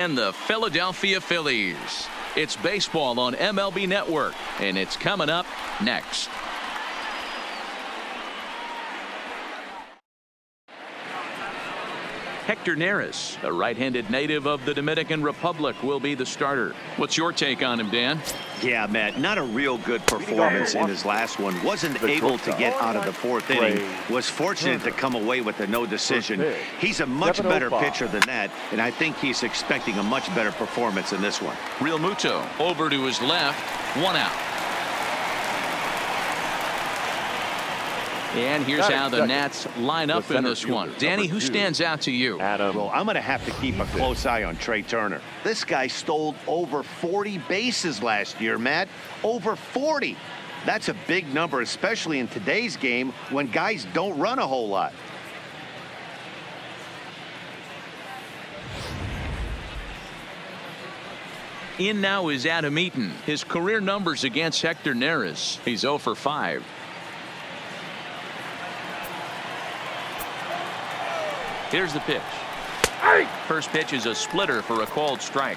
And the Philadelphia Phillies. It's baseball on MLB Network, and it's coming up next. Hector Neris, a right-handed native of the Dominican Republic, will be the starter. What's your take on him, Dan? Yeah, Matt, not a real good performance in his last one. Wasn't able to get out of the fourth inning. Was fortunate to come away with a no decision. He's a much better pitcher than that, and I think he's expecting a much better performance in this one. Real Muto over to his left, one out. And here's how the Nats line up in this one. Danny, who stands out to you? Well, I'm going to have to keep a close eye on Trey Turner. This guy stole over 40 bases last year, Matt. Over 40. That's a big number, especially in today's game when guys don't run a whole lot. In now is Adam Eaton. His career numbers against Hector Neris. He's 0 for 5. Here's the pitch. First pitch is a splitter for a called strike.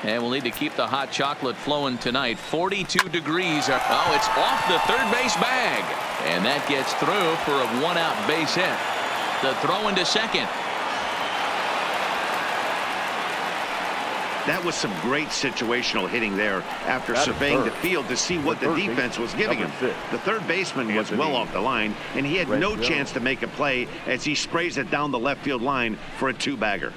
And we'll need to keep the hot chocolate flowing tonight. 42 degrees. Oh, it's off the third base bag. And that gets through for a one-out base hit. The throw into second. That was some great situational hitting there after surveying the field to see what the defense was giving him. The third baseman was well off the line, and he had no chance to make a play as he sprays it down the left field line for a two-bagger.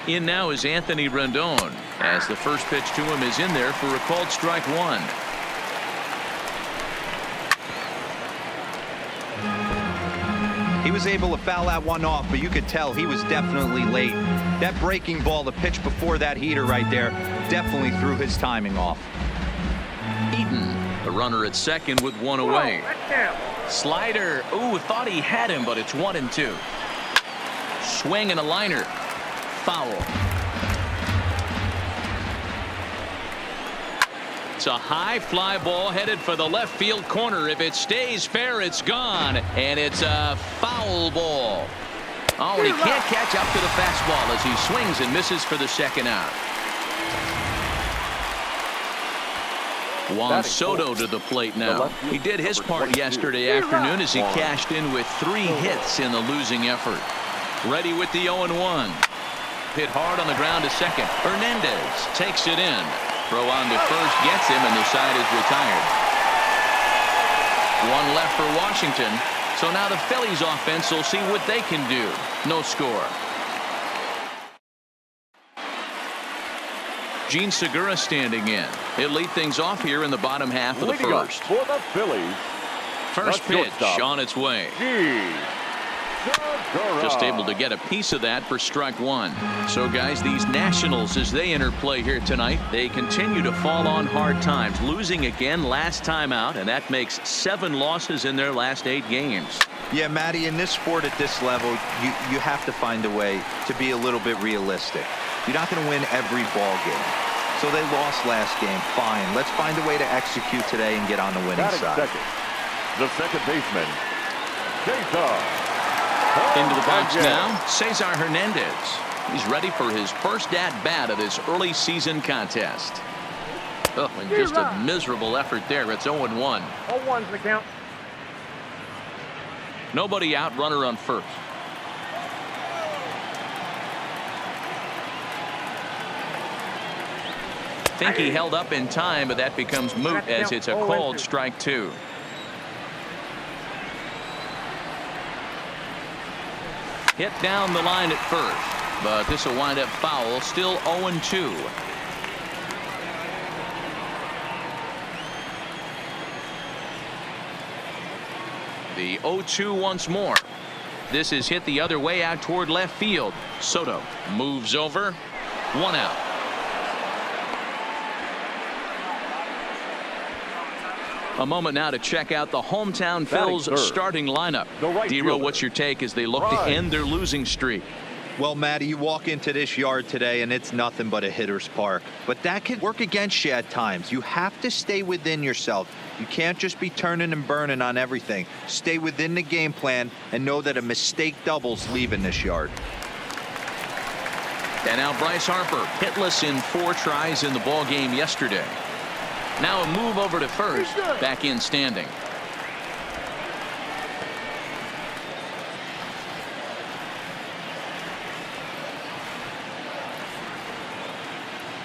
In now is Anthony Rendon, as the first pitch to him is in there for a called strike one. He was able to foul that one off, but you could tell he was definitely late. That breaking ball, the pitch before that heater right there, definitely threw his timing off. Eaton, the runner at second with one away. Slider. Ooh, thought he had him, but it's 1-2. Swing and a liner. Foul. It's a high fly ball headed for the left field corner. If it stays fair, it's gone. And it's a foul ball. Oh, and he can't catch up to the fastball as he swings and misses for the second out. Juan Soto to the plate now. He did his part yesterday afternoon as he cashed in with 3 hits in the losing effort. Ready with the 0-1. Hit hard on the ground to second. Hernandez takes it in. Throw on to first gets him, and the side is retired. One left for Washington. So now the Phillies offense will see what they can do. No score. Gene Segura standing in. He'll lead things off here in the bottom half of the first. For the Phillies. First pitch on its way. Just able to get a piece of that for strike one. So guys, these Nationals, as they enter play here tonight, they continue to fall on hard times, losing again last time out, and that makes 7 losses in their last 8 games. Yeah, Matty, in this sport at this level, you have to find a way to be a little bit realistic. You're not going to win every ball game. So they lost last game. Fine. Let's find a way to execute today and get on the winning side. The second baseman, Into the box now, Cesar Hernandez. He's ready for his first at-bat of this early season contest. Oh, and just a miserable effort there. It's 0-1. 0-1's the count. Nobody out, runner on first. Think he held up in time, but that becomes moot as it's a called strike 2. Hit down the line at first, but this will wind up foul. Still 0-2. The 0-2 once more. This is hit the other way out toward left field. Soto moves over. 1 out. A moment now to check out the hometown Phils starting lineup. Dero, what's your take as they look to end their losing streak? Well, Matty, you walk into this yard today and it's nothing but a hitter's park. But that can work against you at times. You have to stay within yourself. You can't just be turning and burning on everything. Stay within the game plan and know that a mistake doubles leaving this yard. And now Bryce Harper, hitless in 4 tries in the ball game yesterday. Now a move over to first, back in standing.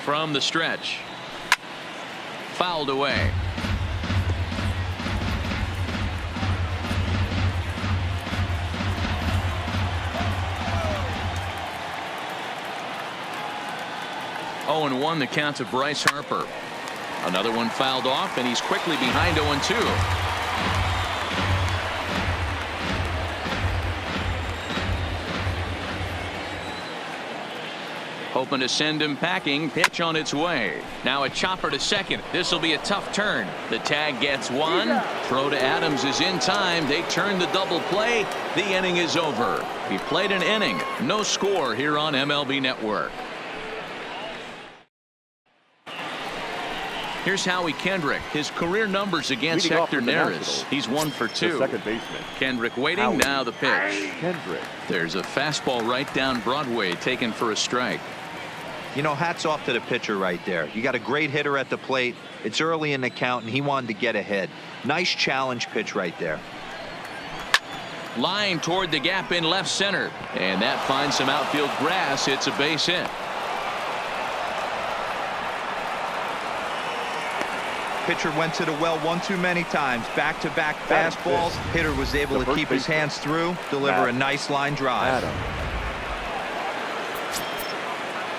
From the stretch. Fouled away. Oh, and 1 the count to Bryce Harper. Another one fouled off, and he's quickly behind 0-2. Hoping to send him packing. Pitch on its way. Now a chopper to second. This will be a tough turn. The tag gets 1. Throw to Adams is in time. They turn the double play. The inning is over. He played an inning. No score here on MLB Network. Here's Howie Kendrick. His career numbers against Hector Neris. He's 1 for 2. Second baseman. Kendrick waiting. Howie Now the pitch. Kendrick. There's a fastball right down Broadway taken for a strike. You know, hats off to the pitcher right there. You got a great hitter at the plate. It's early in the count, and he wanted to get ahead. Nice challenge pitch right there. Line toward the gap in left center. And that finds some outfield grass. It's a base hit. Pitcher went to the well one too many times. Back-to-back fastballs. Hitter was able to keep his hands through, deliver a nice line drive.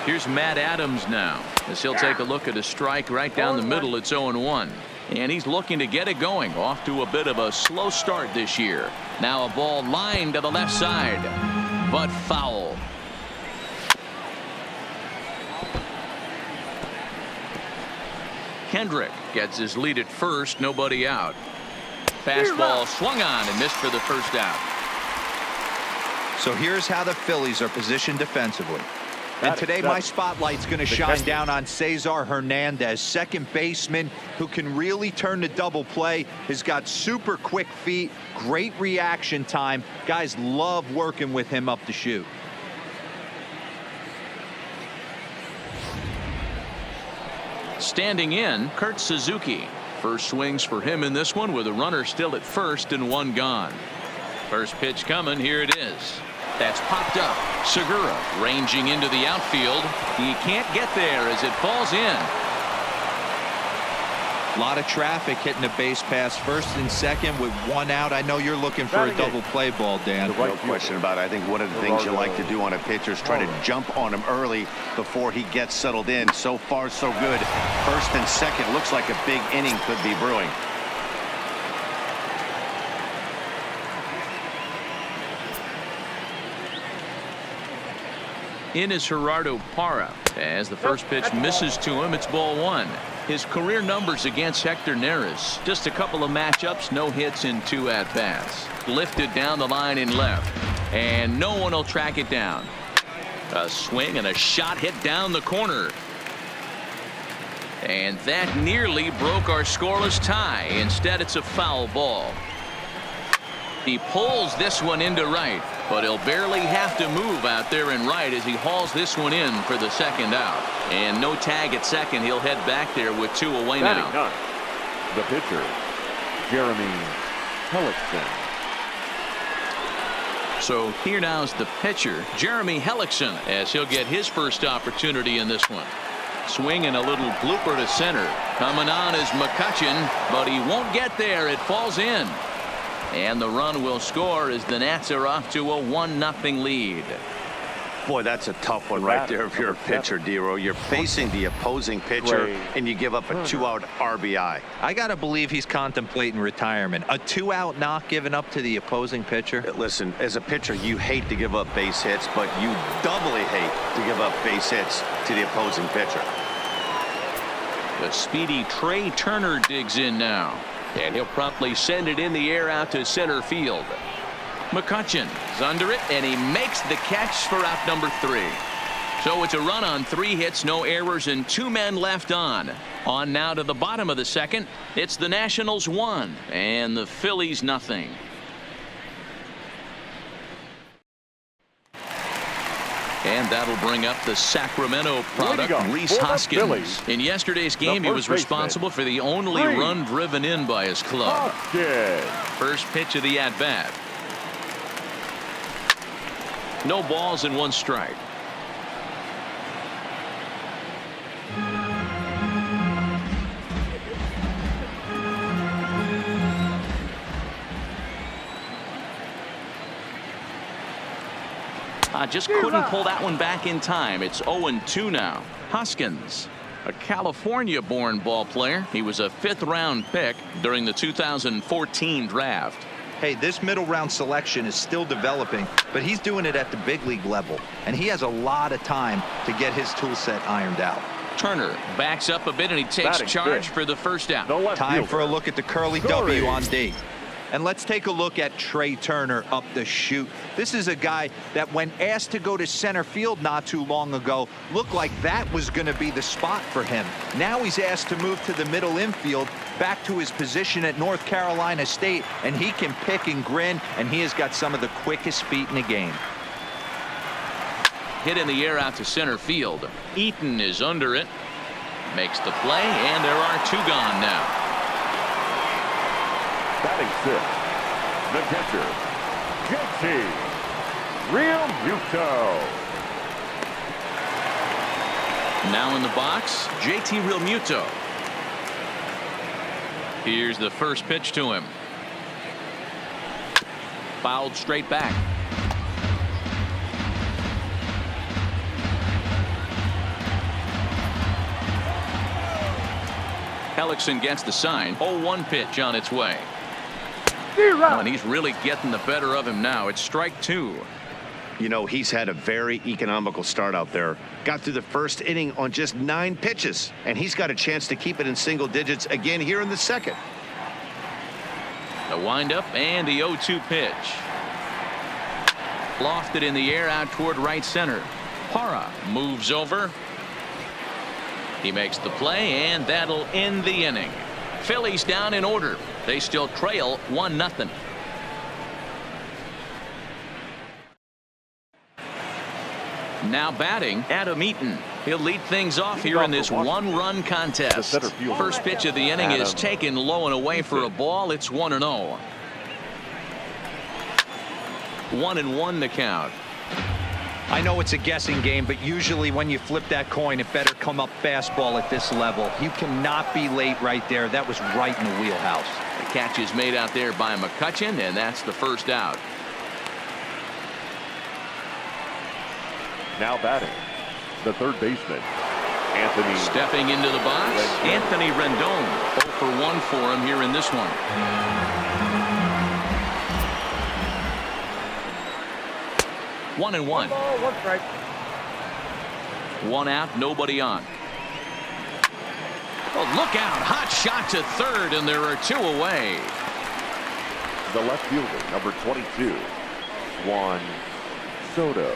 Here's Matt Adams now, as he'll take a look at a strike right down the middle. It's 0-1. And he's looking to get it going. Off to a bit of a slow start this year. Now a ball lined to the left side, but foul. Kendrick gets his lead at first. Nobody out. Fastball swung on and missed for the first out. So here's how the Phillies are positioned defensively. And today my spotlight's going to shine down on Cesar Hernandez, second baseman who can really turn the double play. Has got super quick feet, great reaction time. Guys love working with him up the chute. Standing in, Kurt Suzuki. First swings for him in this one with a runner still at first and 1 gone. First pitch coming. Here it is. That's popped up. Segura ranging into the outfield. He can't get there as it falls in. A lot of traffic hitting the base pass first and second with 1 out. I know you're looking for a double play ball, Dan. No question about it. I think one of the things you like to do on a pitcher is try to jump on him early before he gets settled in. So far, so good. First and second. Looks like a big inning could be brewing. In is Gerardo Parra. As the first pitch misses to him, it's ball 1. His career numbers against Hector Neris. Just a couple of matchups, no hits in 2 at-bats. Lifted down the line in left. And no one will track it down. A swing and a shot hit down the corner. And that nearly broke our scoreless tie. Instead, it's a foul ball. He pulls this one into right, but he'll barely have to move out there in right as he hauls this one in for the second out. And no tag at second. He'll head back there with 2 away now. The pitcher, Jeremy Hellickson. So here now is the pitcher, Jeremy Hellickson, as he'll get his first opportunity in this one. Swinging a little blooper to center. Coming on is McCutchen, but he won't get there. It falls in. And the run will score as the Nats are off to a 1-0 lead. Boy, that's a tough one right there if you're a pitcher, Dero. You're facing the opposing pitcher, and you give up a 2-out RBI. I got to believe he's contemplating retirement. A 2-out knock given up to the opposing pitcher. Listen, as a pitcher, you hate to give up base hits, but you doubly hate to give up base hits to the opposing pitcher. The speedy Trey Turner digs in now. And he'll promptly send it in the air out to center field. McCutcheon's under it, and he makes the catch for out number 3. So it's a run on 3 hits, no errors, and 2 men left on. On now to the bottom of the second. It's the Nationals 1 and the Phillies nothing. And that'll bring up the Sacramento product, Rhys Hoskins. In yesterday's game, he was responsible for the only run driven in by his club. First pitch of the at-bat. No balls and 1 strike. Just couldn't pull that one back in time. It's 0-2 now. Hoskins, a California-born ball player. He was a 5th-round pick during the 2014 draft. Hey, this middle round selection is still developing, but he's doing it at the big league level, and he has a lot of time to get his tool set ironed out. Turner backs up a bit, and he takes charge for the first out. Time for a look at the curly W on D. And let's take a look at Trey Turner up the chute. This is a guy that, when asked to go to center field not too long ago, looked like that was going to be the spot for him. Now he's asked to move to the middle infield, back to his position at North Carolina State, and he can pick and grin, and he has got some of the quickest feet in the game. Hit in the air out to center field. Eaton is under it. Makes the play, and there are 2 gone now. Batting 6th, the catcher, JT Realmuto. Now in the box, JT Realmuto. Here's the first pitch to him. Fouled straight back. Hellickson gets the sign. 0-1 pitch on its way. Oh, and he's really getting the better of him now. It's strike 2. You know, he's had a very economical start out there. Got through the first inning on just 9 pitches, and he's got a chance to keep it in single digits again here in the second. The windup and the 0-2 pitch. Lofted in the air out toward right center. Parra moves over. He makes the play, and that'll end the inning. Phillies down in order. They still trail 1-0. Now batting, Adam Eaton. He'll lead things off here in this 1-run contest. First pitch of the inning is taken low and away for a ball. It's 1-0. 1-1 the count. I know it's a guessing game, but usually when you flip that coin, it better come up fastball at this level. You cannot be late right there. That was right in the wheelhouse. The catch is made out there by McCutcheon, and that's the first out. Now batting, the 3rd baseman, Anthony. Stepping into the box, Anthony Rendon. 0 for 1 for him here in this one. 1-1. 1 strike. 1 out, nobody on. Oh, look out. Hot shot to third, and there are 2 away. The left fielder, number 22, Juan Soto.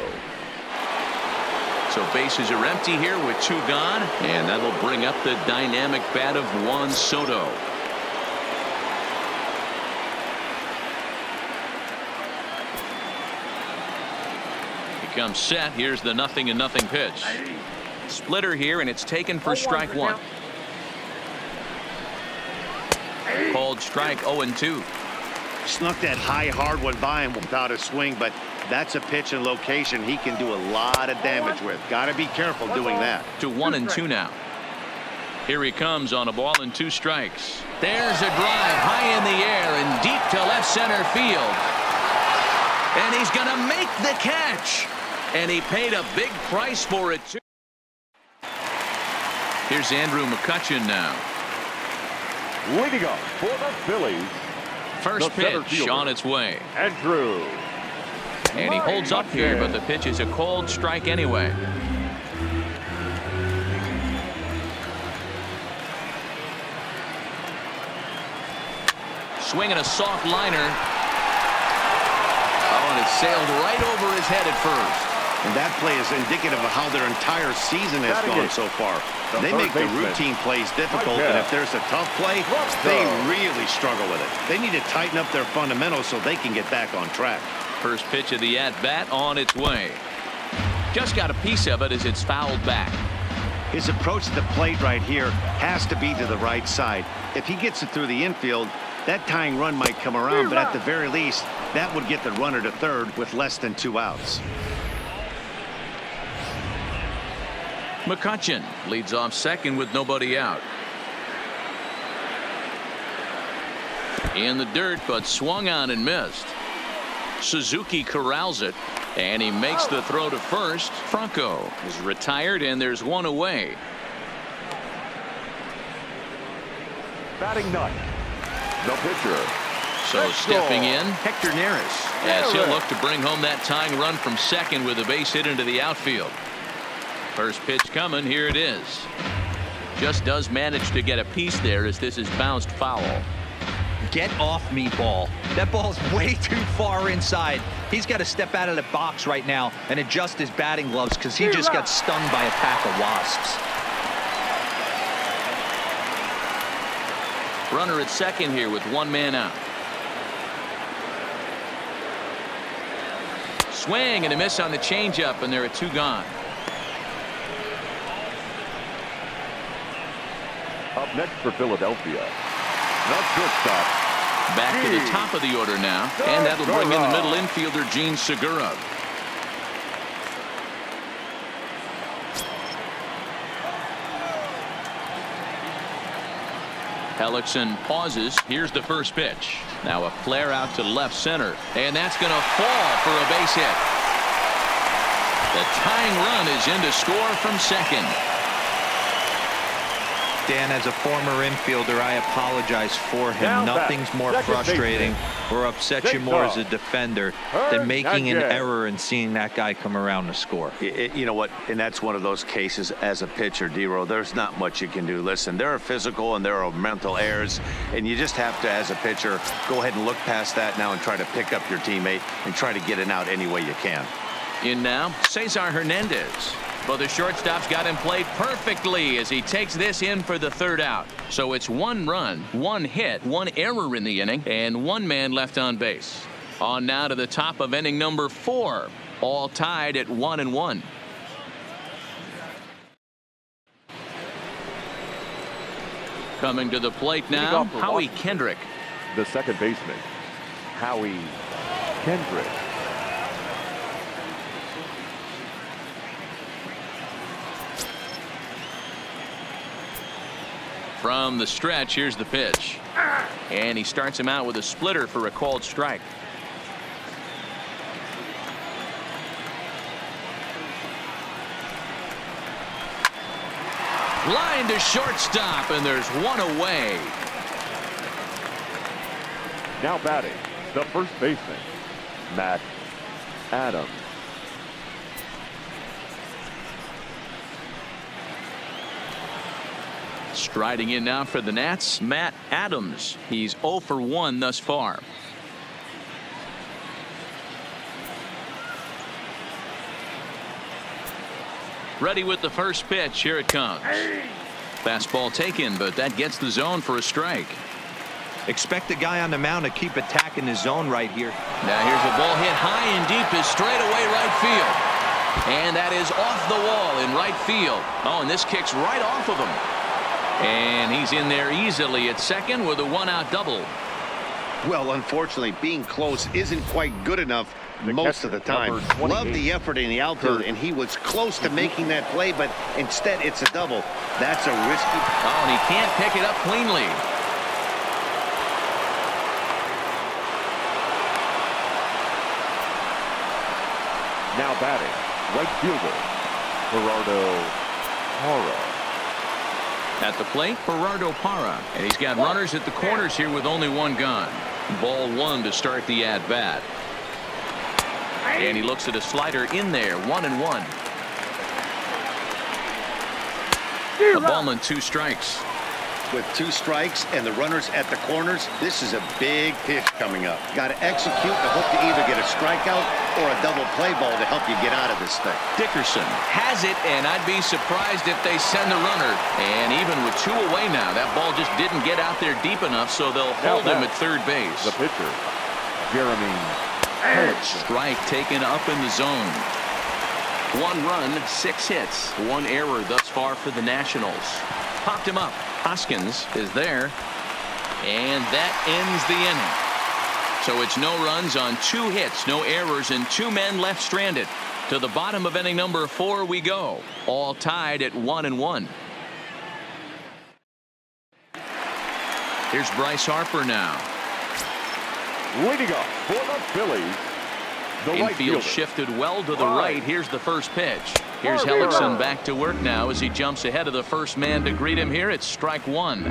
So bases are empty here with 2 gone, and that'll bring up the dynamic bat of Juan Soto. He comes set. Here's the 0-0 pitch. Splitter here, and it's taken for strike 1. Called strike 0-2. Snuck that high hard one by him without a swing, but that's a pitch and location he can do a lot of damage with. Got to be careful doing that. To 1-2 now. Here he comes on a ball and 2 strikes. There's a drive high in the air and deep to left center field. And he's going to make the catch. And he paid a big price for it, too. Here's Andrew McCutcheon now. Leading up for the Phillies, First pitch on its way. Andrew. And he holds up here, but the pitch is a called strike anyway. Swinging a soft liner. it sailed right over his head at first. And that play is indicative of how their entire season has gone so far. They make the routine plays difficult, and if there's a tough play, they really struggle with it. They need to tighten up their fundamentals so they can get back on track. First pitch of the at-bat on its way. Just got a piece of it as it's fouled back. His approach to the plate right here has to be to the right side. If he gets it through the infield, that tying run might come around, but at the very least, that would get the runner to third with less than 2 outs. McCutchen leads off second with nobody out. In the dirt, but swung on and missed. Suzuki corrals it, and he makes the throw to first. Franco is retired, and there's one away. Batting ninth, the pitcher. So stepping in, Hector Neris, as he'll look to bring home that tying run from second with a base hit into the outfield. First pitch coming. Here it is. Just does manage to get a piece there as this is bounced foul. Get off me, ball. That ball's way too far inside. He's got to step out of the box right now and adjust his batting gloves because he just got stung by a pack of wasps. Runner at second here with one man out. Swing and a miss on the changeup, and there are 2 gone. Up next for Philadelphia, the shortstop. Back to the top of the order now, and that'll bring in the middle infielder Gene Segura. Hellickson pauses. Here's the first pitch. Now a flare out to left center, and that's going to fall for a base hit. The tying run is in to score from second. Dan, as a former infielder, I apologize for him. Nothing's more frustrating or upsets you more as a defender than making an error and seeing that guy come around to score. You know what? And that's one of those cases as a pitcher, D-Row. There's not much you can do. Listen, there are physical and there are mental errors, and you just have to, as a pitcher, go ahead and look past that now and try to pick up your teammate and try to get it out any way you can. In now, Cesar Hernandez. But the shortstop's got him played perfectly as he takes this in for the third out. So it's 1 run, 1 hit, 1 error in the inning, and 1 man left on base. On now to the top of inning number 4, all tied at 1-1. Coming to the plate now, Howie Kendrick. The second baseman, Howie Kendrick. From the stretch, here's the pitch. And he starts him out with a splitter for a called strike. Line to shortstop, and there's 1 away. Now batting, the first baseman, Matt Adams. Striding in now for the Nats, Matt Adams. He's 0 for 1 thus far. Ready with the first pitch. Here it comes. Fastball taken, but that gets the zone for a strike. Expect the guy on the mound to keep attacking the zone right here. Now here's a ball hit high and deep to straightaway right field. And that is off the wall in right field. Oh, and this kicks right off of him. And he's in there easily at second with a 1-out double. Well, unfortunately, being close isn't quite good enough most of the time. Love the effort in the outfield, and he was close to making that play, but instead it's a double. That's a risky. Oh, and he can't pick it up cleanly. Now batting, right fielder, Gerardo Parra. At the plate, Gerardo Parra. And he's got runners at the corners here with only 1 gone. Ball 1 to start the at-bat. And he looks at a slider in there, 1-1. A ball and 2 strikes. With 2 strikes and the runners at the corners, this is a big pitch coming up. Got to execute and hope to either get a strikeout or a double play ball to help you get out of this thing. Dickerson has it, and I'd be surprised if they send the runner. And even with 2 away now, that ball just didn't get out there deep enough, so they'll hold him at third base. The pitcher, Jeremy. Strike taken up in the zone. 1 run, 6 hits, 1 error thus far for the Nationals. Popped him up. Hoskins is there, and that ends the inning. So it's no runs on 2 hits, no errors, and 2 men left stranded. To the bottom of inning number 4 we go, all tied at 1-1. Here's Bryce Harper now. Leading up for the Phillies, the right Infield fielder. shifted well to the right. Here's the first pitch. Here's Hellickson back to work now as he jumps ahead of the first man to greet him here. It's strike 1.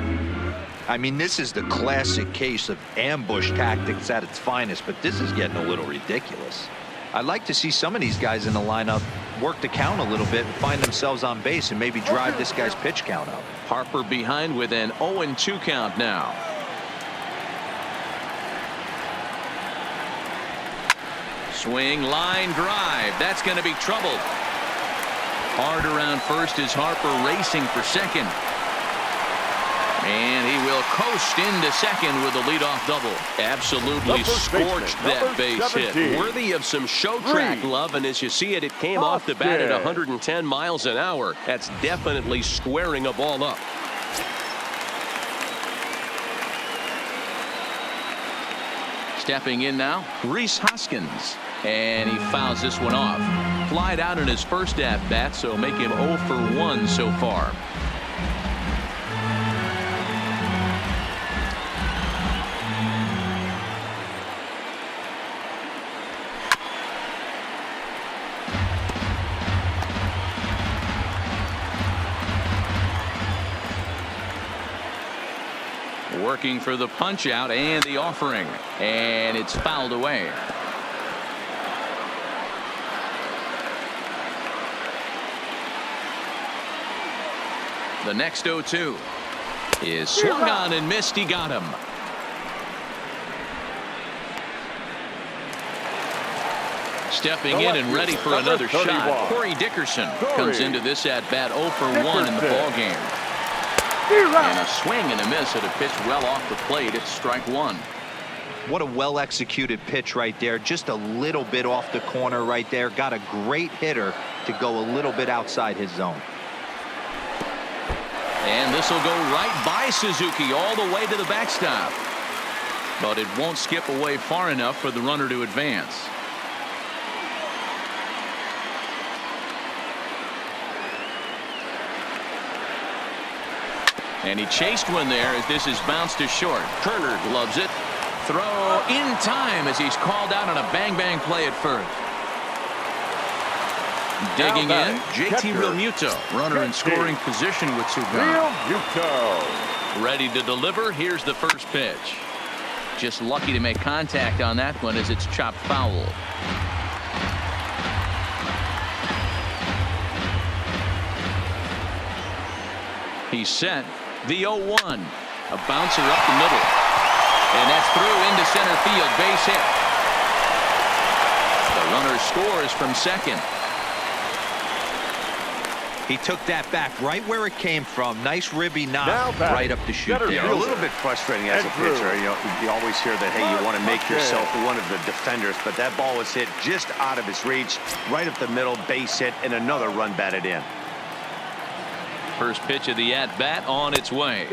I mean, this is the classic case of ambush tactics at its finest, but this is getting a little ridiculous. I'd like to see some of these guys in the lineup work the count a little bit and find themselves on base and maybe drive this guy's pitch count up. Harper behind with an 0-2 count now. Swing, line drive. That's going to be trouble. Hard around first as Harper racing for second. And he will coast into second with a leadoff double. Absolutely scorched that base hit. Worthy of some show track love, and as you see it, it came off the bat at 110 miles an hour. That's definitely squaring a ball up. Stepping in now, Rhys Hoskins. And he fouls this one off. Flied out in his first at-bat, so make him 0 for 1 so far. Working for the punch out and the offering, and it's fouled away. The next 0-2 is swung on and missed. He got him. Stepping in and ready for another shot. Corey Dickerson comes into this at bat 0 for 1 in the ball game. And a swing and a miss at a pitch well off the plate. It's strike 1. What a well executed pitch right there. Just a little bit off the corner right there. Got a great hitter to go a little bit outside his zone. And this will go right by Suzuki all the way to the backstop. But it won't skip away far enough for the runner to advance. And he chased one there as this is bounced to short. Turner loves it. Throw in time as he's called out on a bang-bang play at first. Digging in, JT Realmuto, runner in scoring position with 2 guys. Ready to deliver. Here's the first pitch. Just lucky to make contact on that one as it's chopped foul. He's set. The 0-1. A bouncer up the middle. And that's through into center field. Base hit. The runner scores from second. He took that back right where it came from. Nice ribby knock right up the chute there. A little bit frustrating as a pitcher. You always hear that, hey, you want to make yourself one of the defenders, but that ball was hit just out of his reach, right up the middle, base hit, and another run batted in. First pitch of the at-bat on its way.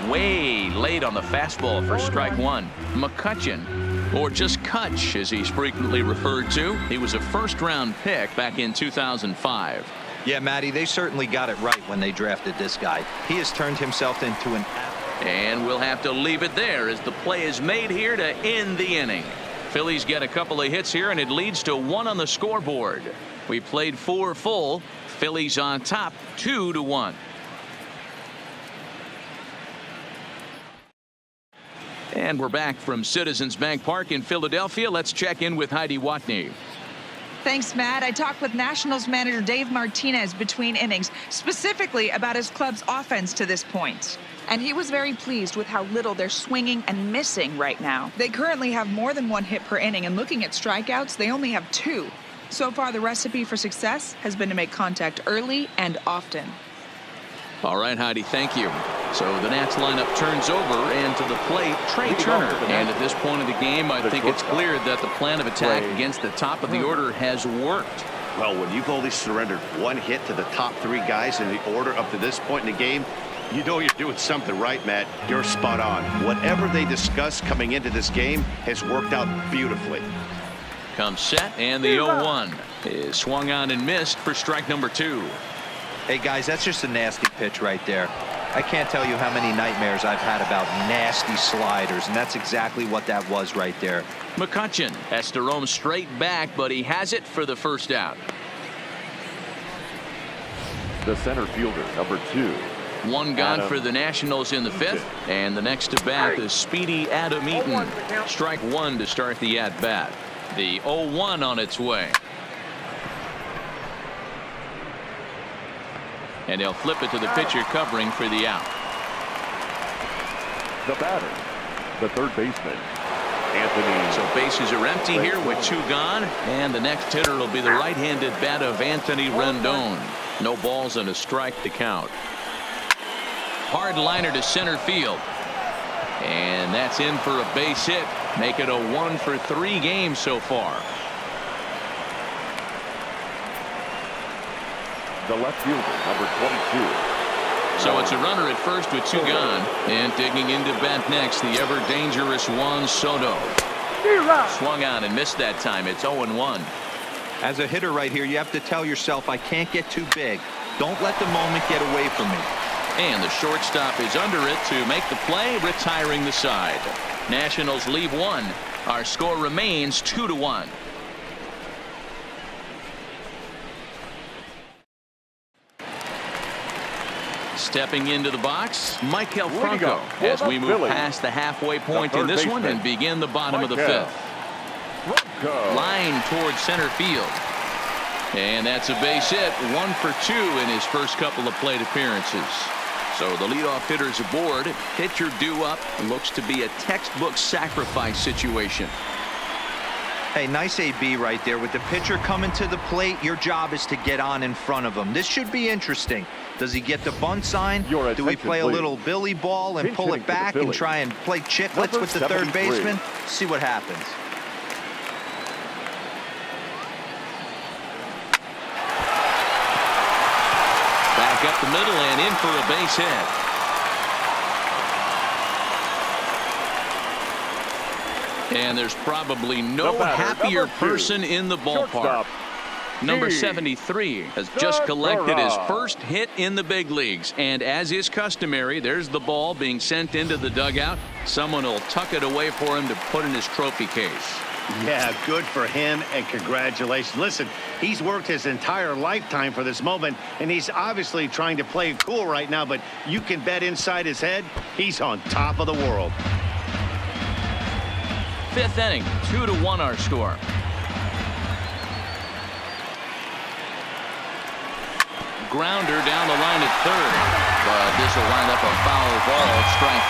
Way late on the fastball for strike 1. McCutcheon, or just Kutch as he's frequently referred to. He was a first-round pick back in 2005. Yeah, Matty, they certainly got it right when they drafted this guy. He has turned himself into an... And we'll have to leave it there as the play is made here to end the inning. Phillies get a couple of hits here, and it leads to 1 on the scoreboard. We played 4 full. Phillies on top 2-1. And we're back from Citizens Bank Park in Philadelphia. Let's check in with Heidi Watney. Thanks, Matt. I talked with Nationals manager Dave Martinez between innings, specifically about his club's offense to this point. And he was very pleased with how little they're swinging and missing right now. They currently have more than 1 hit per inning, and looking at strikeouts, they only have 2. So far, the recipe for success has been to make contact early and often. All right, Heidi, thank you. So the Nats lineup turns over, and to the plate, Trey Turner. And at this point of the game, I think it's clear that the plan of attack against the top of the order has worked. Well, when you've only surrendered 1 hit to the top 3 guys in the order up to this point in the game, you know you're doing something right, Matt. You're spot on. Whatever they discussed coming into this game has worked out beautifully. Comes set, and the 0-1 is swung on and missed for strike number 2. Hey, guys, that's just a nasty pitch right there. I can't tell you how many nightmares I've had about nasty sliders, and that's exactly what that was right there. McCutchen has to roam straight back, but he has it for the first out. The center fielder, number 2. 1 gone Adam for the Nationals in the 5th, and the next to bat is speedy Adam Eaton. Strike 1 to start the at-bat. The 0-1 on its way. And they'll flip it to the pitcher covering for the out. The batter, the third baseman, Anthony. So bases are empty here with 2 gone, and the next hitter will be the right-handed bat of Anthony Rendon. No balls and a strike to count. Hard liner to center field, and that's in for a base hit. Make it a 1-for-3 game so far. The left fielder, number 22. So it's a runner at first with 2 gone, and digging into bat next, the ever-dangerous Juan Soto. Swung on and missed that time. It's 0-1. As a hitter right here, you have to tell yourself, I can't get too big. Don't let the moment get away from me. And the shortstop is under it to make the play, retiring the side. Nationals leave 1. Our score remains 2-1. Stepping into the box, Michael Franco, as we move past the halfway point in this one and begin the bottom of the 5th. Line towards center field. And that's a base hit. 1 for 2 in his first couple of plate appearances. So the leadoff hitter's aboard. Pitcher due up. Looks to be a textbook sacrifice situation. Hey, nice AB right there. With the pitcher coming to the plate, your job is to get on in front of him. This should be interesting. Does he get the bunt sign? Do we play a little billy ball and pull it back and try and play chicklets with the third baseman? See what happens. Back up the middle and in for a base hit. And there's probably no happier person in the ballpark. Number 73 has just collected his first hit in the big leagues. And as is customary, there's the ball being sent into the dugout. Someone will tuck it away for him to put in his trophy case. Yeah, good for him, and congratulations. Listen, he's worked his entire lifetime for this moment, and he's obviously trying to play it cool right now, but you can bet inside his head, he's on top of the world. 5th inning, 2-1 our score. Grounder down the line at third, but this will wind up a foul ball, strike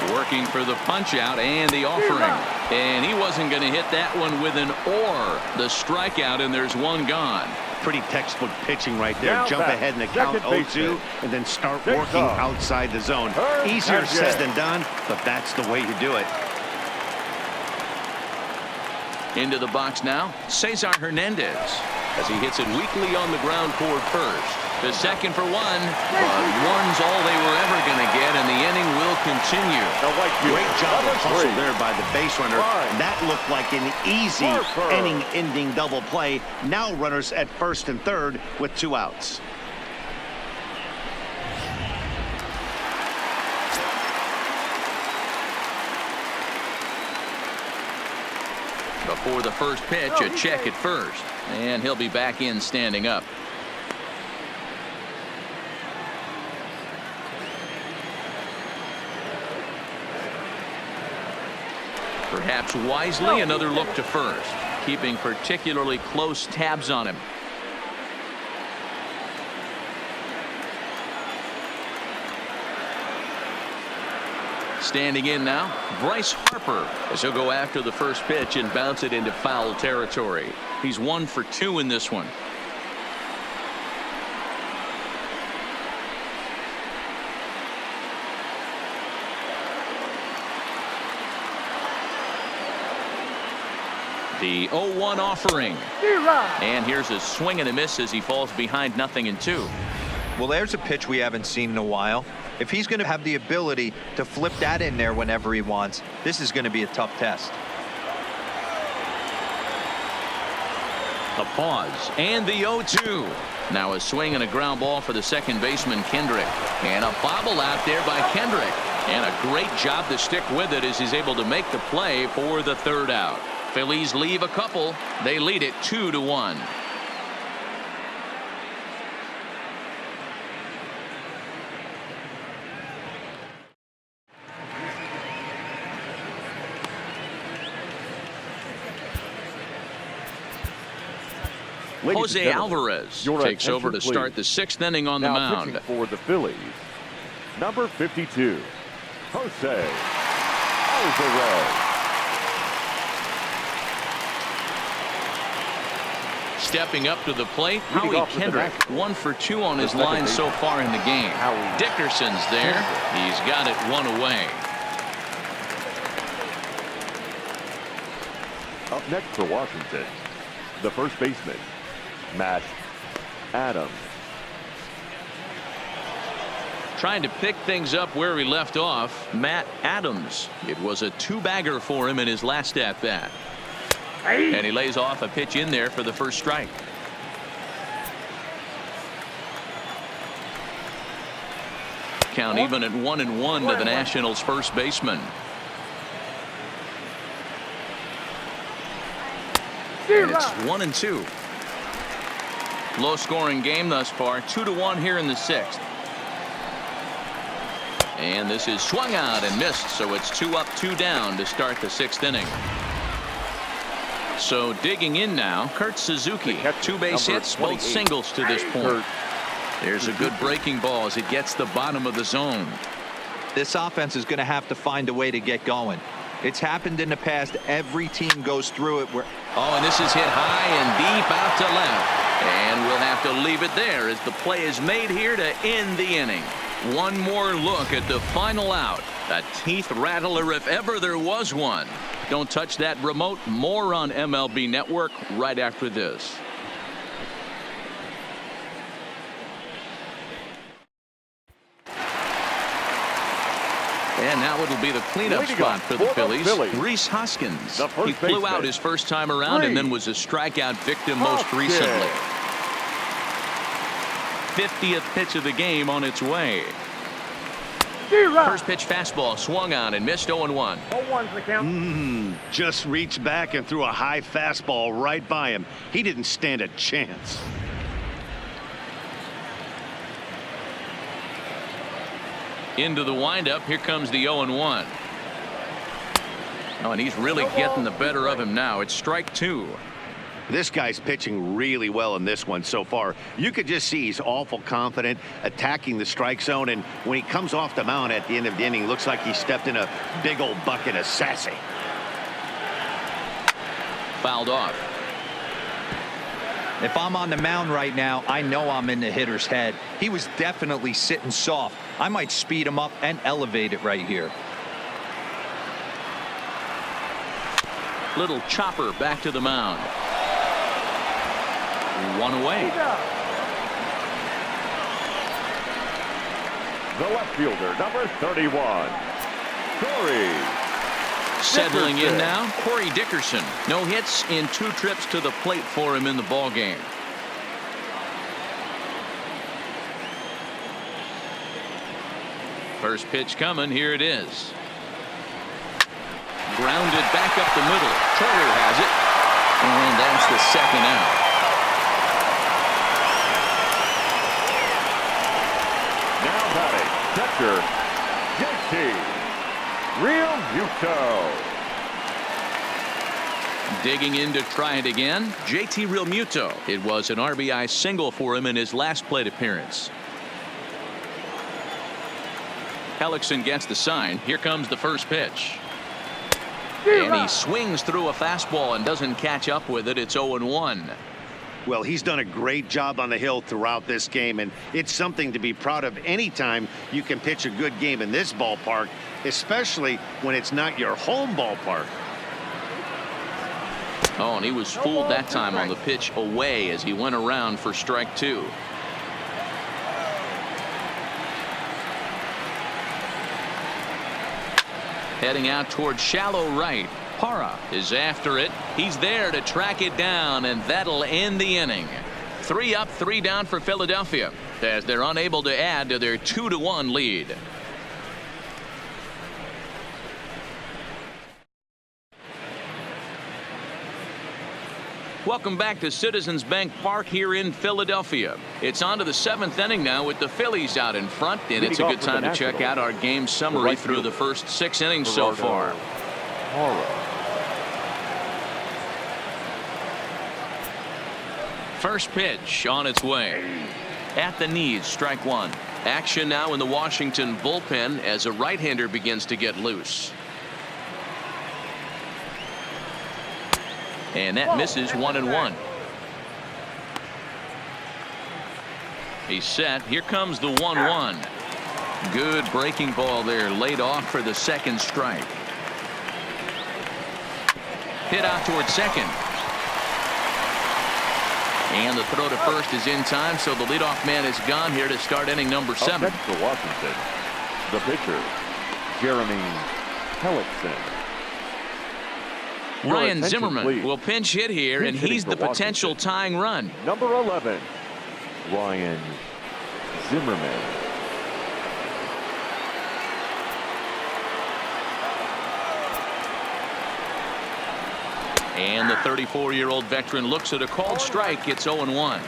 2. Working for the punch out and the offering, and he wasn't going to hit that one with an or. The strikeout, and there's 1 gone. Pretty textbook pitching right there. Jump ahead in the count 0-2 and then start working outside the zone. Easier said than done, but that's the way you do it. Into the box now, Cesar Hernandez, as he hits it weakly on the ground toward first. The second for 1, but 1's all they were ever going to get, and the inning will continue. Great job of hustle there by the base runner. That looked like an easy inning-ending double play. Now runners at first and third with 2 outs. Before the first pitch, a check at first, and he'll be back in standing up. Perhaps wisely, another look to first, keeping particularly close tabs on him. Standing in now, Bryce Harper, as he'll go after the first pitch and bounce it into foul territory. He's 1 for 2 in this one. The 0-1 offering. And here's a swing and a miss as he falls behind 0-2. Well, there's a pitch we haven't seen in a while. If he's going to have the ability to flip that in there whenever he wants, this is going to be a tough test. A pause and the 0-2. Now a swing and a ground ball for the second baseman Kendrick, and a bobble out there by Kendrick, and a great job to stick with it as he's able to make the play for the third out. Phillies leave a couple. They lead it 2-1. Jose Alvarez takes over to start the 6th inning on the mound. For the Phillies, number 52, Jose Alvarez. Stepping up to the plate, Howie Kendrick, 1 for 2 on his line so far in the game. Dickerson's there. He's got it 1 away. Up next for Washington, the first baseman, Matt Adams. Trying to pick things up where he left off, Matt Adams. It was a 2-bagger for him in his last at-bat. And he lays off a pitch in there for the first strike. Count even at 1-1 to the Nationals' first baseman. And it's 1-2. Low scoring game thus far, 2-1 here in the 6th. And this is swung out and missed, so it's 2 up, 2 down to start the 6th inning. So digging in now, Kurt Suzuki. 2 base hits, both singles to this point. There's a good breaking ball as it gets the bottom of the zone. This offense is going to have to find a way to get going. It's happened in the past. Every team goes through it. Oh, and this is hit high and deep out to left. And we'll have to leave it there as the play is made here to end the inning. One more look at the final out. A teeth rattler if ever there was one. Don't touch that remote. More on MLB Network right after this. And now it'll be the cleanup spot for the Phillies. Rhys Hoskins. He flew out his first time around and then was a strikeout victim most recently. 50th pitch of the game on its way. First pitch fastball swung on and missed. 0-1. 0-1's the count. Just reached back and threw a high fastball right by him. He didn't stand a chance. Into the windup. Here comes the 0-1. Oh, and he's really getting the better of him now. It's strike 2. This guy's pitching really well in this one so far. You could just see he's awful confident attacking the strike zone, and when he comes off the mound at the end of the inning, looks like he stepped in a big old bucket of sassy. Fouled off. If I'm on the mound right now, I know I'm in the hitter's head. He was definitely sitting soft. I might speed him up and elevate it right here. Little chopper back to the mound. 1 away. The left fielder, number 31, Corey. Settling in now, Corey Dickerson. No hits in 2 trips to the plate for him in the ball game. First pitch coming. Here it is. Grounded back up the middle. Torrey has it. And that's the second out. Now batting, catcher, JT Realmuto. Digging in to try it again, JT Realmuto. It was an RBI single for him in his last plate appearance. Hellickson gets the sign. Here comes the first pitch. And he swings through a fastball and doesn't catch up with it. It's 0-1. Well, he's done a great job on the hill throughout this game, and it's something to be proud of anytime you can pitch a good game in this ballpark, especially when it's not your home ballpark. Oh, and he was fooled that time on the pitch away as he went around for strike 2. Heading out towards shallow right. Parra is after it. He's there to track it down, and that'll end the inning. 3 up, 3 down for Philadelphia as they're unable to add to their 2-1 lead. Welcome back to Citizens Bank Park here in Philadelphia. It's on to the 7th inning now with the Phillies out in front, and it's a good time to check out our game summary through the first 6 innings so far. First pitch on its way. At the knees, strike 1. Action now in the Washington bullpen as a right-hander begins to get loose. And that misses 1-1. He's set. Here comes the 1-1. Good breaking ball there, laid off for the second strike. Hit out towards second. And the throw to first is in time, so the leadoff man is gone here to start inning number 7. Up next for Washington, the pitcher, Jeremy Hellickson. Ryan Zimmerman will pinch hit here, and he's the potential tying run. Number 11, Ryan Zimmerman. And the 34-year-old veteran looks at a called strike. It's 0-1.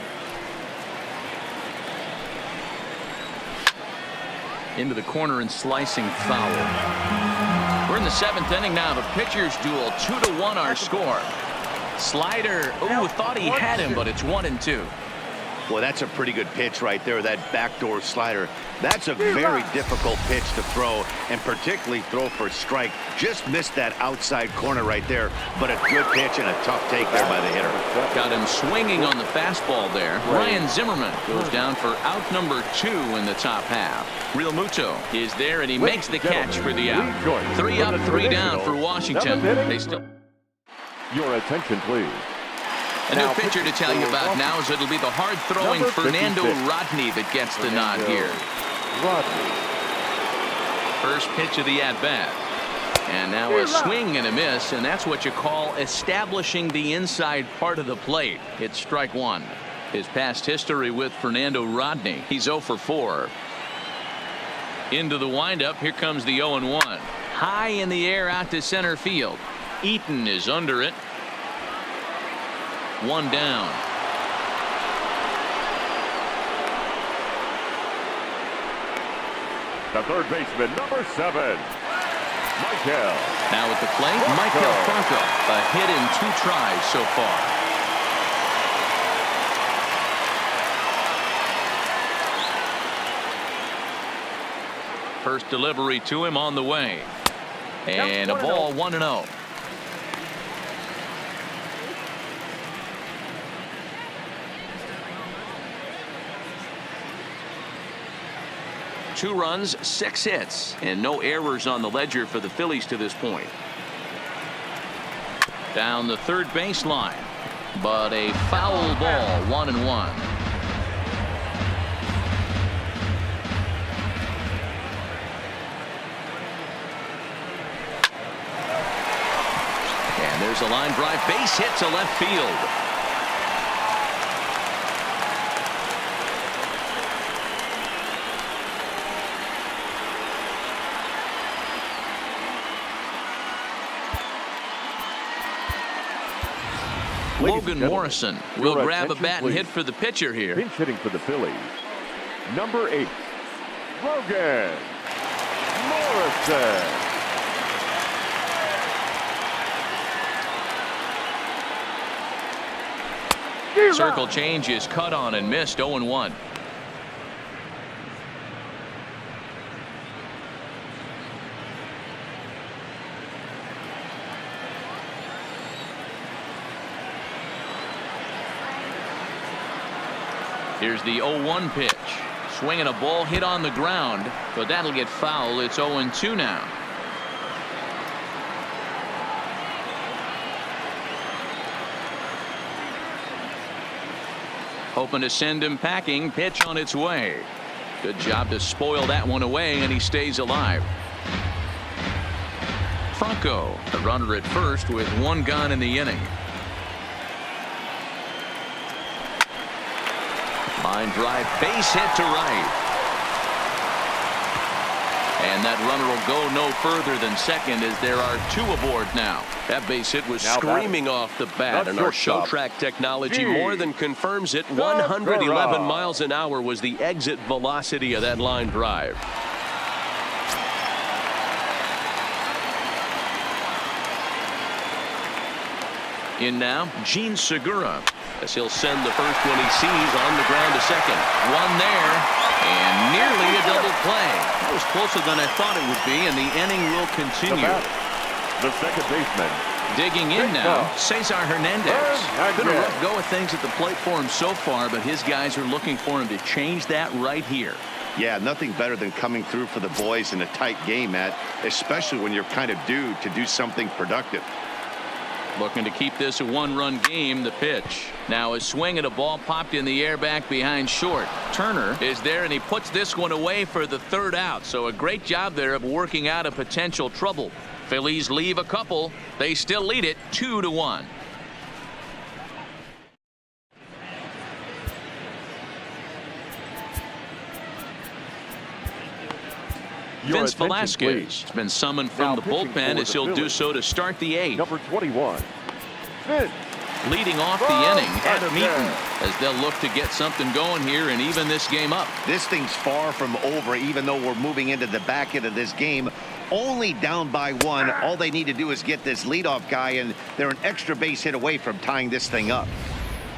Into the corner and slicing foul. We're in the 7th inning now. The pitcher's duel, 2-1 our score. Slider, ooh, thought he had him, but it's 1-2. Well, that's a pretty good pitch right there, that backdoor slider. That's a very difficult pitch to throw, and particularly throw for strike. Just missed that outside corner right there, but a good pitch and a tough take there by the hitter. Got him swinging on the fastball there. Ryan Zimmerman goes down for out number 2 in the top half. Realmuto is there, and he makes the catch for the out. 3 up, 3 down for Washington. They still. Your attention, please. A new pitcher to tell you about now is it'll be the hard-throwing Fernando Rodney that gets the nod here. First pitch of the at-bat. And now a swing and a miss, and that's what you call establishing the inside part of the plate. It's strike 1. His past history with Fernando Rodney. He's 0 for 4. Into the windup. Here comes the 0-1. High in the air out to center field. Eaton is under it. 1 down. The third baseman, number 7, Michael. Now at the plate, Michael Franco. A hit in 2 tries so far. First delivery to him on the way. And a ball 1-0. Two runs, 6 hits, and no errors on the ledger for the Phillies to this point. Down the third baseline, but a foul ball, 1-1. And there's a line drive, base hit to left field. Logan Morrison will grab a bat and hit for the pitcher here. Pinch hitting for the Phillies, number 8, Logan Morrison. Circle change is cut on and missed. 0-1. Here's the 0-1 pitch. Swinging a ball hit on the ground, but that'll get foul. It's 0-2 now. Hoping to send him packing. Pitch on its way. Good job to spoil that one away, and he stays alive. Franco, the runner at first with one gone in the inning. Line drive, base hit to right. And that runner will go no further than second as there are two aboard now. That base hit was screaming off the bat, and our show track technology more than confirms it. 111 miles an hour was the exit velocity of that line drive. In now, Gene Segura, as he'll send the first one he sees on the ground to second. One there, and nearly a double play. That was closer than I thought it would be, and the inning will continue. The second baseman. Digging in now, Cesar Hernandez. Been a rough go of things at the plate for him so far, but his guys are looking for him to change that right here. Yeah, nothing better than coming through for the boys in a tight game, Matt, especially when you're kind of due to do something productive. Looking to keep this a one-run game. The pitch. Now a swing and a ball popped in the air back behind short. Turner is there, and he puts this one away for the third out. So a great job there of working out a potential trouble. Phillies leave a couple. They still lead it 2-1. Vince Velasquez has been summoned from the bullpen as he'll do so to start the eighth. Number 21. Vince. Leading off the inning at Meaton as they'll look to get something going here and even this game up. This thing's far from over, even though we're moving into the back end of this game. Only down by one. All they need to do is get this leadoff guy, and they're an extra base hit away from tying this thing up.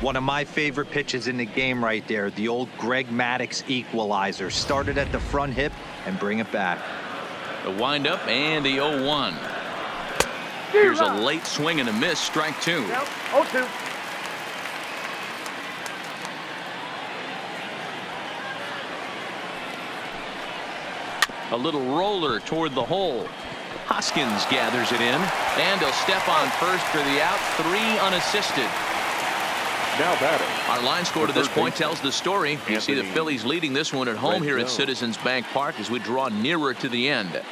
One of my favorite pitches in the game right there, the old Greg Maddux equalizer. Started at the front hip and bring it back. The windup and the 0-1. Here's a late swing and a miss. Strike two. 0-2. A little roller toward the hole. Hoskins gathers it in, and he'll step on first for the out. 3 unassisted. Now batting. Our line score to this point tells the story. You see the Phillies leading this one at home here at Citizens Bank Park as we draw nearer to the end.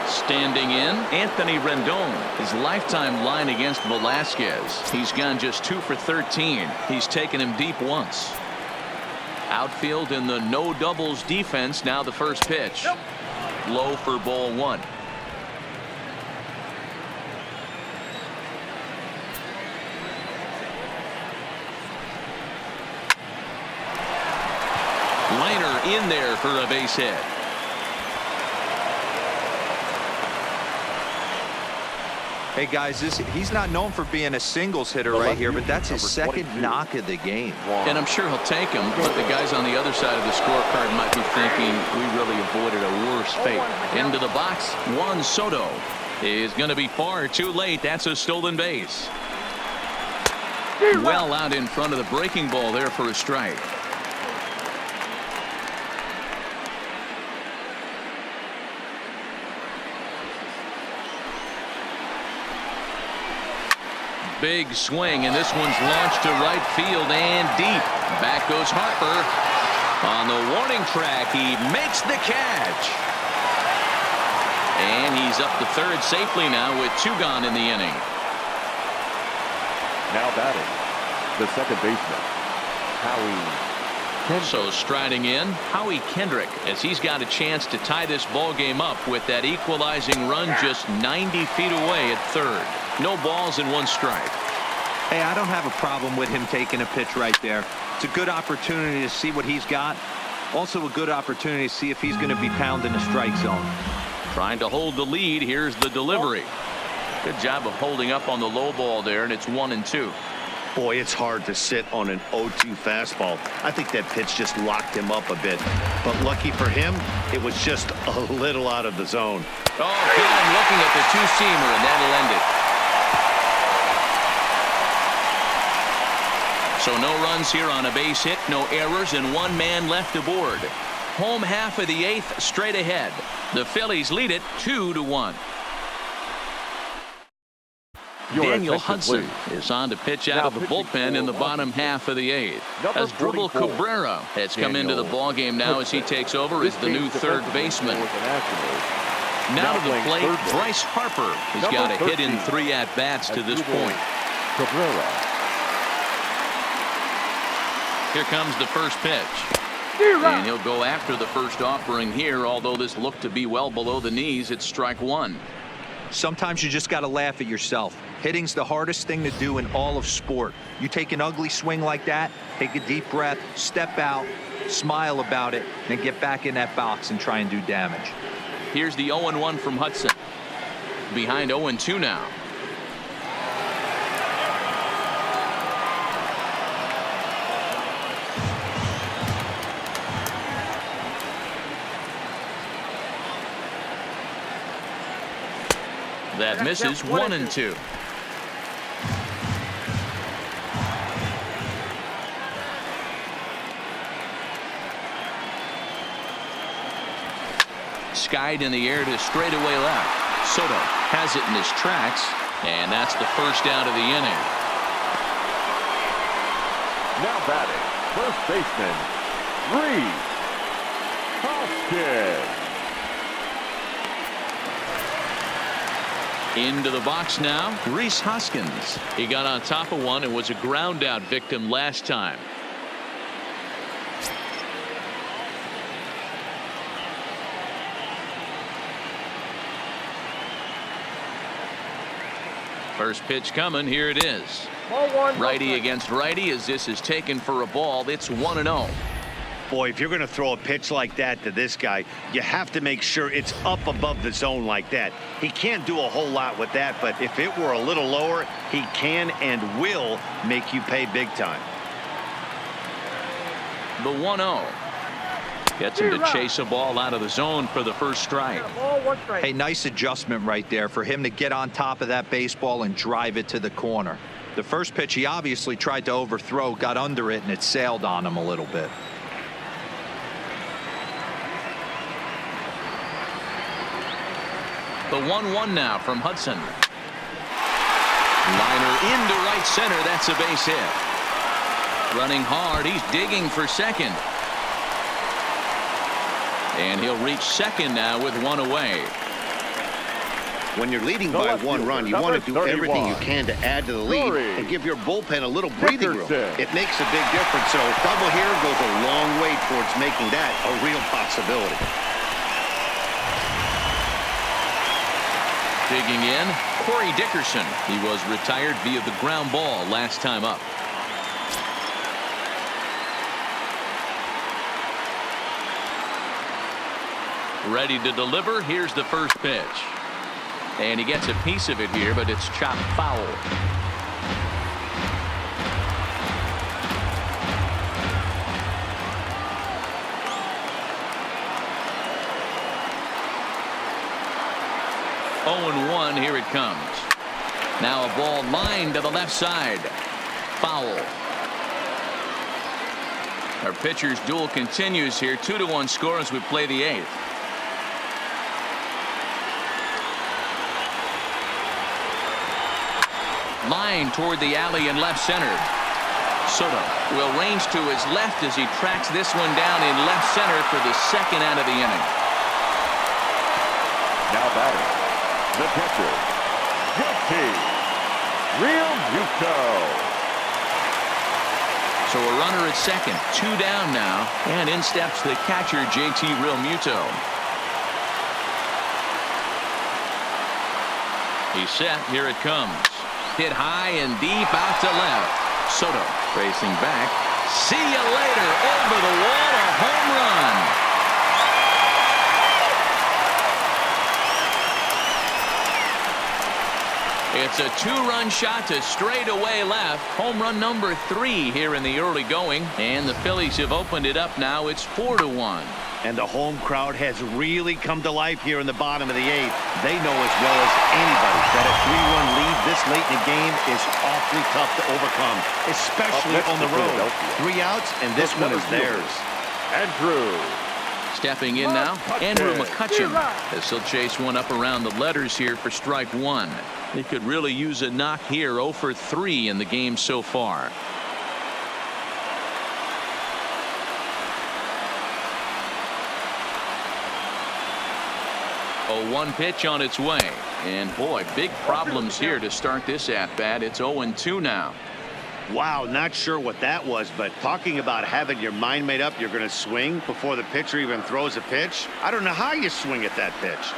Standing in, Anthony Rendon. His lifetime line against Velasquez. He's gone just 2 for 13. He's taken him deep once. Outfield in the no doubles defense. Now the first pitch. Low for ball 1. Liner in there for a base hit. Hey guys, he's not known for being a singles hitter right here, but that's his second knock of the game. And I'm sure he'll take him, but the guys on the other side of the scorecard might be thinking we really avoided a worse fate. Into the box, Juan Soto is going to be far too late. That's a stolen base. Well out in front of the breaking ball there for a strike. Big swing, and this one's launched to right field and deep. Back goes Harper. On the warning track, he makes the catch. And he's up to third safely now with 2 gone in the inning. Now batting. The second baseman, Howie Kendrick. So striding in, Howie Kendrick, as he's got a chance to tie this ball game up with that equalizing run just 90 feet away at third. No balls and 1 strike. Hey, I don't have a problem with him taking a pitch right there. It's a good opportunity to see what he's got. Also a good opportunity to see if he's going to be pounding the strike zone. Trying to hold the lead. Here's the delivery. Good job of holding up on the low ball there, and it's 1-2. Boy, it's hard to sit on an 0-2 fastball. I think that pitch just locked him up a bit. But lucky for him, it was just a little out of the zone. Oh, Gillen looking at the two-seamer, and that'll end it. So no runs here on a base hit, no errors, and one man left aboard. Home half of the 8th, straight ahead. The Phillies lead it 2-1. Daniel Hudson is on to pitch out of the bullpen in the bottom half of the 8th. As Dribble Cabrera has come into the ballgame now as he takes over as the new third baseman. Now to the plate, Bryce Harper has got a hit in 3 at-bats to this point. Here comes the first pitch. And he'll go after the first offering here, although this looked to be well below the knees. It's strike 1. Sometimes you just got to laugh at yourself. Hitting's the hardest thing to do in all of sport. You take an ugly swing like that, take a deep breath, step out, smile about it, and get back in that box and try and do damage. Here's the 0-1 from Hudson. Behind 0-2 now. That misses. 1-2. Skied in the air to straightaway left. Soto has it in his tracks, and that's the first out of the inning. Now batting, first baseman, Reese Hoskins. Into the box now, Reese Hoskins. He got on top of one and was a ground out victim last time. First pitch coming. Here it is. Righty against righty as this is taken for a ball. It's 1-0. Boy, if you're going to throw a pitch like that to this guy, you have to make sure it's up above the zone like that. He can't do a whole lot with that, but if it were a little lower, he can and will make you pay big time. The 1-0 gets him to chase a ball out of the zone for the first strike. Hey, nice adjustment right there for him to get on top of that baseball and drive it to the corner. The first pitch he obviously tried to overthrow, got under it, and it sailed on him a little bit. The 1-1 now from Hudson. Liner into right center. That's a base hit. Running hard. He's digging for second. And he'll reach second now with one away. When you're leading by 1 run, you want to do everything you can to add to the lead and give your bullpen a little breathing room. It makes a big difference. So double here goes a long way towards making that a real possibility. Digging in, Corey Dickerson. He was retired via the ground ball last time up. Ready to deliver. Here's the first pitch. And he gets a piece of it here, but it's chopped foul. Oh, 1, here it comes. Now a ball lined to the left side. Foul. Our pitcher's duel continues here. 2-1 score as we play the 8th. Line toward the alley in left center. Soto will range to his left as he tracks this one down in left center for the second out of the inning. Now batting, the pitcher, JT Realmuto. So a runner at second, 2 down now, and in steps the catcher, JT Realmuto. He's set. Here it comes. Hit high and deep out to left. Soto racing back. See you later. Over the wall, a home run. It's a two-run shot to straightaway left. Home run number 3 here in the early going. And the Phillies have opened it up now. It's 4-1. And the home crowd has really come to life here in the bottom of the 8th. They know as well as anybody that a 3-run lead this late in the game is awfully tough to overcome, especially on the road. 3 outs, and this one is theirs. Andrew. Stepping in now, Andrew McCutcheon, as he'll chase one up around the letters here for strike 1. He could really use a knock here. 0 for 3 in the game so far. A 1 pitch on its way. And boy, big problems here to start this at-bat. It's 0-2 now. Wow, not sure what that was, but talking about having your mind made up you're going to swing before the pitcher even throws a pitch. I don't know how you swing at that pitch.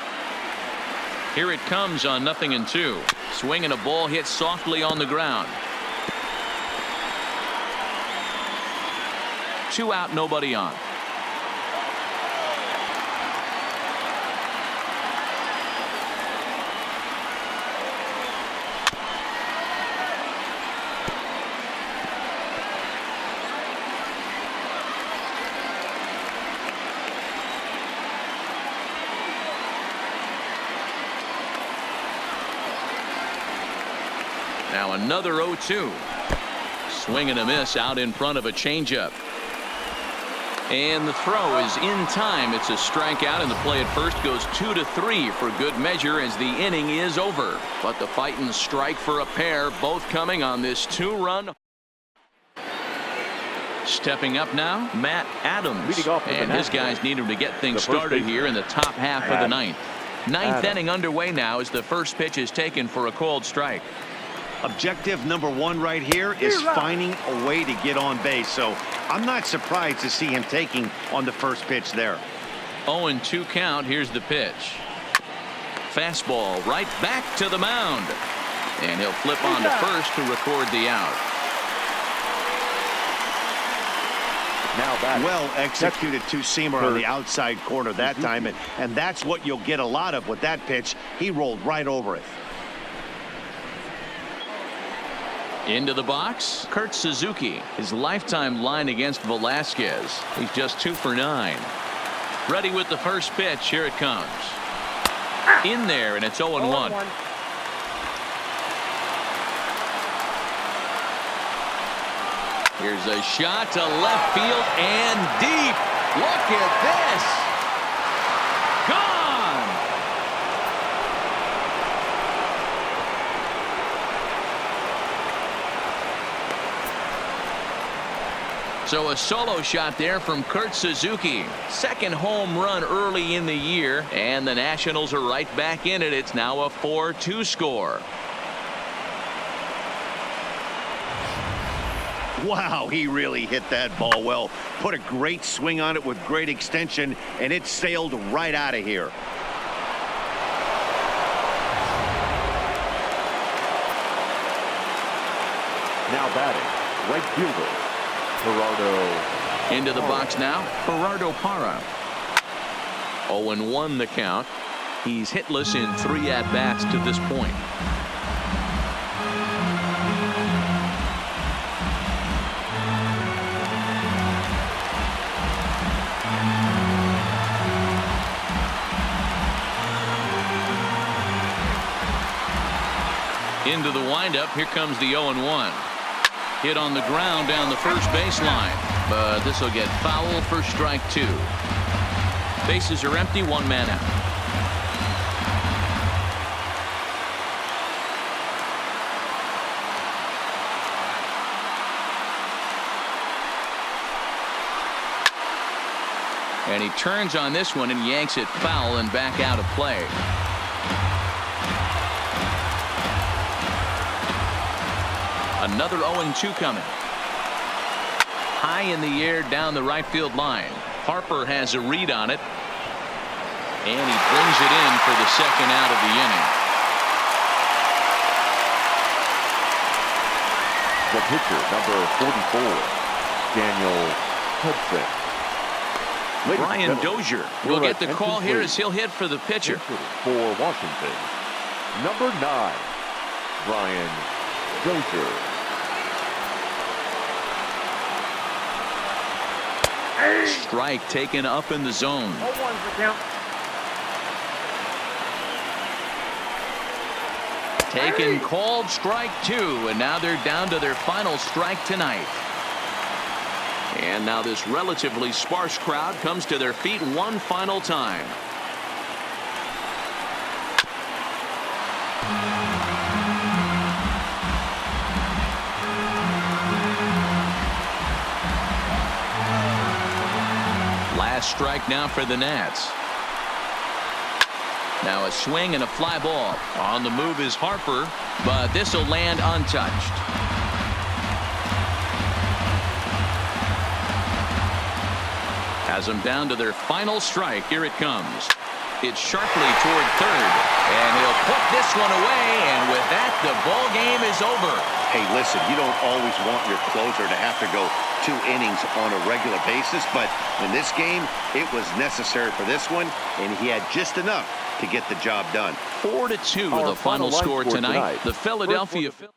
Here it comes on 0-2. Swinging a ball hit softly on the ground. 2 out, nobody on. Now another 0-2. Swing and a miss out in front of a changeup. And the throw is in time. It's a strikeout, and the play at first goes 2-3 for good measure as the inning is over. But the fighting strike for a pair, both coming on this 2-run. Stepping up now, Matt Adams. And his guys need him to get things started here in the top half of the 9th. 9th inning underway now as the first pitch is taken for a called strike. Objective number 1 right here is finding a way to get on base. So I'm not surprised to see him taking on the first pitch there. 0-2 count. Here's the pitch. Fastball right back to the mound. And he'll flip on to first to record the out. Now back. Well executed two-seamer on the outside corner that time. And that's what you'll get a lot of with that pitch. He rolled right over it. Into the box, Kurt Suzuki. His lifetime line against Velasquez. He's just 2 for 9. Ready with the first pitch. Here it comes. In there, and it's 0-1. Here's a shot to left field and deep. Look at this. Gone. So a solo shot there from Kurt Suzuki. Second home run early in the year, and the Nationals are right back in it. It's now a 4-2 score. Wow, he really hit that ball well. Put a great swing on it with great extension, and it sailed right out of here. Now batting, right fielder, Gerardo. Into the box now, Gerardo Parra. 0-1 the count. He's hitless in 3 at-bats to this point. Into the windup. Here comes the 0-1. Hit on the ground down the first baseline, but this will get foul for strike 2. Bases are empty, 1 man out. And he turns on this one and yanks it foul and back out of play. Another 0-2 coming. High in the air down the right field line. Harper has a read on it. And he brings it in for the second out of the inning. The pitcher, number 44, Daniel Hudson. Brian Dozier will get the call here as he'll hit for the pitcher. For Washington, number 9, Brian Dozier. Strike taken up in the zone. Taken, called strike 2, and now they're down to their final strike tonight. And now this relatively sparse crowd comes to their feet one final time. Last strike now for the Nats. Now a swing and a fly ball. On the move is Harper, but this will land untouched. Has them down to their final strike. Here it comes. It's sharply toward third, and he'll put this one away, and with that, the ball game is over. Hey, listen, you don't always want your closer to have to go 2 innings on a regular basis, but in this game, it was necessary for this one, and he had just enough to get the job done. 4-2 the final score tonight. The Philadelphia Phillies